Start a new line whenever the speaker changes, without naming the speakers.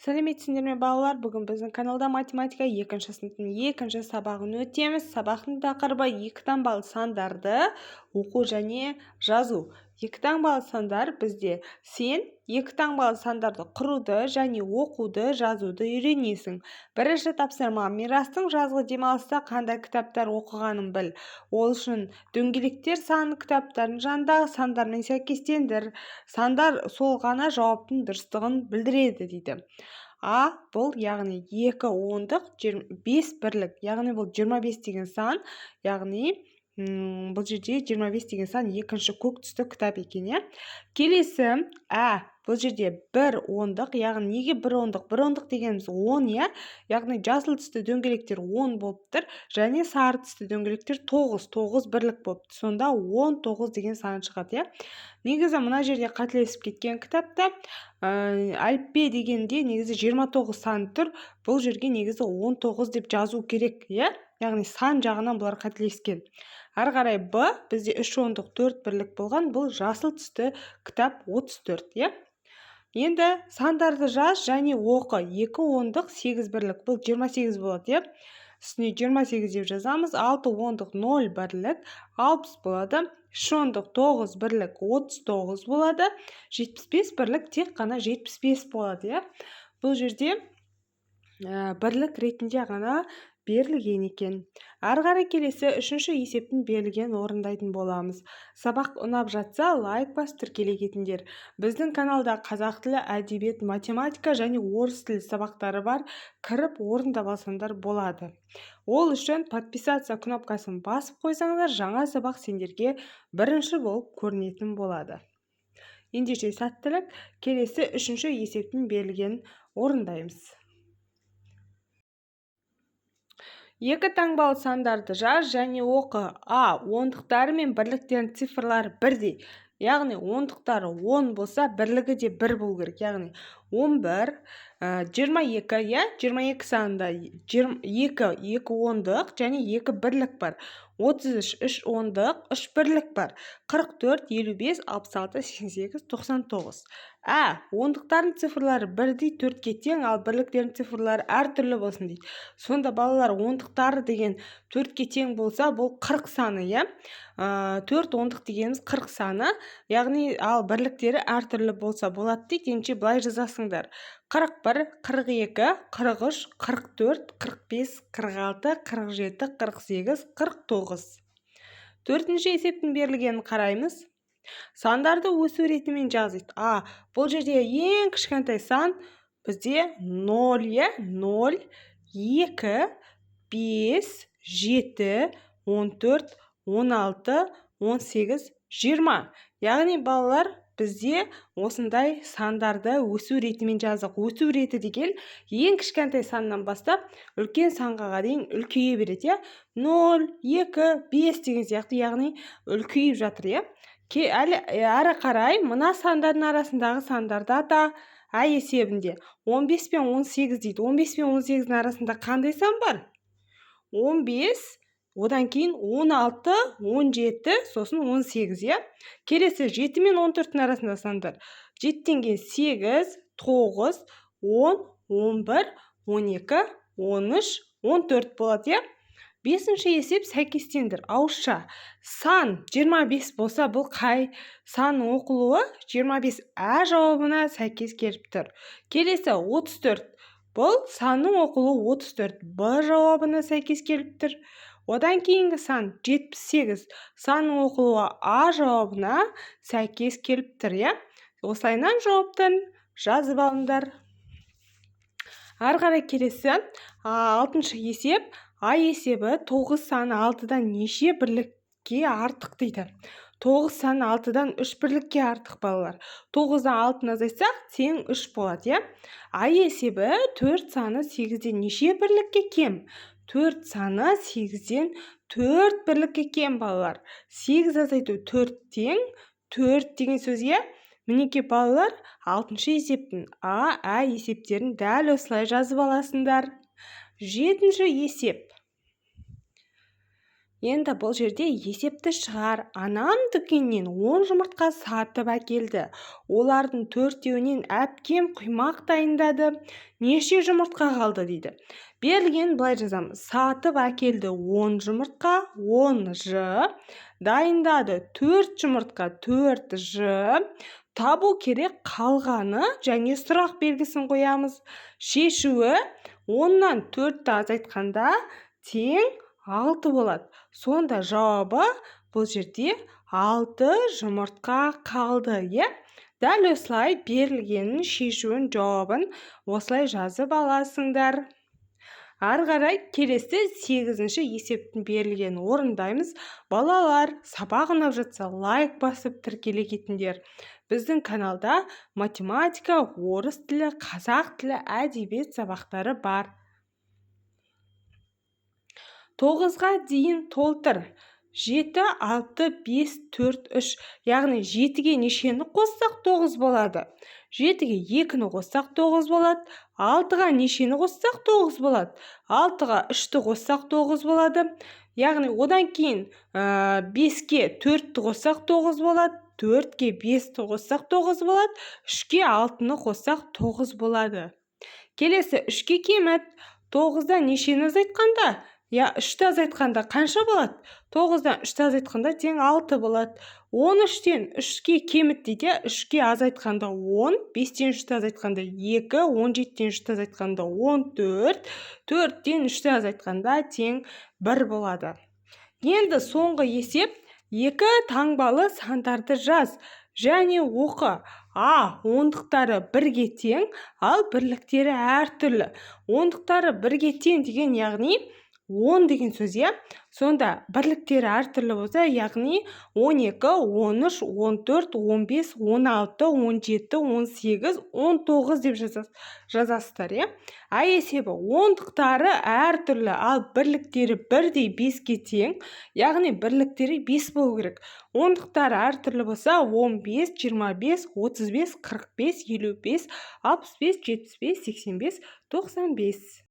Сәлеметсіңдер ме балалар? Бүгін біздің каналда математика 2-ші сыныптың 2-ші сабағын өтеміз. Сабақтың тақырыбы 2 таңбалы сандарды оқу және жазу. 2 таңбалы сандар бізде сен 2 таңбалы сандарды құруды және оқуды, жазуды үйренесің. Бірінші тапсырма: Мирастың жазғы демалыста қандай кітаптар оқығанын біл. Ол үшін дөңгелектер санын кітаптардың жанындағы сандармен сәйкестендір. Сандар сол ғана жауаптың дұрыстығын білдіреді дейді. А бұл яғни 2 ондық 5 бірлік, яғни бұл 25 деген сан, яғни бұл жерде 25 деген сан екінші көк түсті кітап екен, иә. Келесі бұл жерде 1 ондық, яғни неге 1 ондық? 1 ондық дегеніміз 10, иә. Яғни жасыл түсті дөңгелектер 10 болып тұр, және сары түсті дөңгелектер 9 бірлік болып тұр. Сонда 19 деген сан шығады, иә. Негізі мына жерде қателесіп кеткен кітапта әліппе дегенде негізі 29 сан тұр. Бұл жерге негізі 19 деп жазу керек, иә. Яғни сан жағынан бұлар қателескен. Ары қарай Б бізде 3 ондық 4 бірлік болған. Бұл жасыл түсті кітап 34, иә. Енді сандарды жаз және оқы. 2 ондық 8 бірлік, бұл 28 болады, иә. Үстіне 28 деп жазамыз. 6 ондық 0 бірлік 60 болады. 3 ондық 9 бірлік 39 болады. 75 бірлік тек қана 75 болады, иә. Бұл жерде бірлік ретінде ғана берілген екен. Ары қарай келесі 3-ші есептің берілген орындайтын боламыз. Сабақ ұнап жатса, лайк басып тіркеле кетіңдер. Біздің каналда қазақ тілі, әдебиет, математика және орыс тілі сабақтары бар. Кіріп орындап алсаңдар болады. Ол үшін подписаться кнопкасын басып қойсаңдар, жаңа сабақ сендерге бірінші болып көрінетін болады. Ендеше сәттілік. Келесі 3-ші есептің берілген орындаймыз. 2 таңбалы сандарды жаз және оқы. А. Ондықтары мен бірліктерінің цифрлары бірдей. Яғни ондықтары 10 болса, бірлігі де 1 болу керек. Яғни 11, 22, иә, 22 санында 2 ондық және 2 бірлік бар. 33, 3 ондық, 3 бірлік бар. 44, 55, 66, 88, 99. Ондықтардың цифрлары бірдей 4-ке тең, ал бірліктердің цифрлары әртүрлі болсын дейді. Сонда балалар, ондықтары деген 4-ке тең болса, бұл 40 саны, иә. 4 ондық дегеніміз 40 саны, яғни ал бірліктері әртүрлі болса болады дейді. Ендеше былай жазасыңдар: 41, 42, 43, 44, 45, 46, 47, 48, 49. 4-ші есептің берілгенін қараймыз. Сандарды өсу ретімен жазды. Бұл жерде ең кішкентай сан бізде 0, 0, 2, 5, 7, 14, 16, 18, 20. Яғни балалар, бізде осындай сандарды өсу ретімен жаздық. Өсу реті деген ең кішкентай саннан бастап үлкен санға дейін үлкейе береді, 0, 2, 5 деген сияқты, яғни үлкейіп жатыр, иә. Әрі қарай мына сандардың арасындағы сандарды ата. Есебінде 15 пен 18 дейді. 15 пен 18-дің арасында қандай сан бар? 15, одан кейін 16, 17, сосын 18, иә. Келесі 7 мен 14-дің арасында сандар. 7-тен кейін 8, 9, 10, 11, 12, 13, 14 болады, иә. 5-ші есеп сәйкестендір. Ауызша сан 25 болса, бұл қай сан оқылуы? 25 жауабына сәйкес келіп тұр. Келесі 34. Бұл санның оқылуы 34 жауабына сәйкес келіп тұр. Одан кейінгі сан 78. Санның оқылуы жауабына сәйкес келіп тұр, иә. Осылайынан жауаптан жазып алыңдар. Ары қарай келесі 6-шы есеп. Есебі 9 саны 6-дан неше бірлікке артық дейді. 9 саны 6-дан 3 бірлікке артық, балалар. 9-дан 6-ны азайтсақ, тең 3 болады, иә. Есебі 4 саны 8-ден неше бірлікке кем? 4 саны 8-ден 4 бірлікке кем, балалар. 8 азайту 4 тең 4 деген сөз, иә. Мінеке балалар, 6-шы есептің есептерін дәл осылай жазып аласыңдар. 7-ші есеп. Енді бұл жерде есепті шығар. Анам дүкеннен 10 жұмыртқа сатып әкелді. Олардың 4-еуінен әпкем құймақ дайындады. Неше жұмыртқа қалды дейді. Берілген былай жазамыз. Сатып әкелді 10 жұмыртқа, 10 ж. Дайындады 4 жұмыртқа, 4 ж. Табу керек қалғаны және сұрақ белгісін қоямыз. Шешуі 10-нан 4-ті азайтқанда тең 6 болады. Сонда жауабы бұл жерде 6 жұмыртқа қалды. Дәл осылай берілгенін шешуін жауабын осылай жазып аласыңдар. Ары қарай келесі 8-ші есептің берілгенін орындаймыз. Балалар, сабақ ұнап жатса лайк басып тіркеле кетіңдер. Біздің каналда математика, орыс тілі, қазақ тілі, әдебиет сабақтары бар. 9-ға дейін толтыр. 7, 6, 5, 4, 3. Яғни 7-ге нешені қоссақ 9 болады. 7-ге 2-ні қоссақ 9 болады. 6-ға нешені қоссақ 9 болады. 6-ға 3-ті қоссақ 9 болады. Яғни одан кейін 5-ке 4-ті қоссақ 9 болады. 4-ке 5-ті қоссақ 9 болады. 3-ке 6-ны қоссақ 9 болады. Келесі 3-ке кеміт. 9-дан нешені азайтқанда? 3-ті азайтқанда қанша болады? 9-дан 3-ті азайтқанда тең 6 болады. 13-тен 3-ке кеміт дейді. 3-ке азайтқанда 10, 5-тен 3-ті азайтқанда 2, 17-тен 3-ті азайтқанда 14, 4-тен 3-ті азайтқанда тең 1 болады. Енді соңғы есеп 2 таңбалы сандарды жаз және оқы. Ондықтары 1-ге тең, ал бірліктері әртүрлі. Ондықтары 1-ге тең деген яғни 10 деген сөз. Сонда бірліктері әртүрлі болса, яғни 12, 13, 14, 15, 16, 17, 18, 19 деп жазасыздар. Есебі ондықтары әртүрлі, ал бірліктері бірдей 5-ге тең, яғни бірліктері 5 болу керек. Ондықтары әртүрлі болса 15, 25, 35, 45, 55, 65, 75, 85, 95.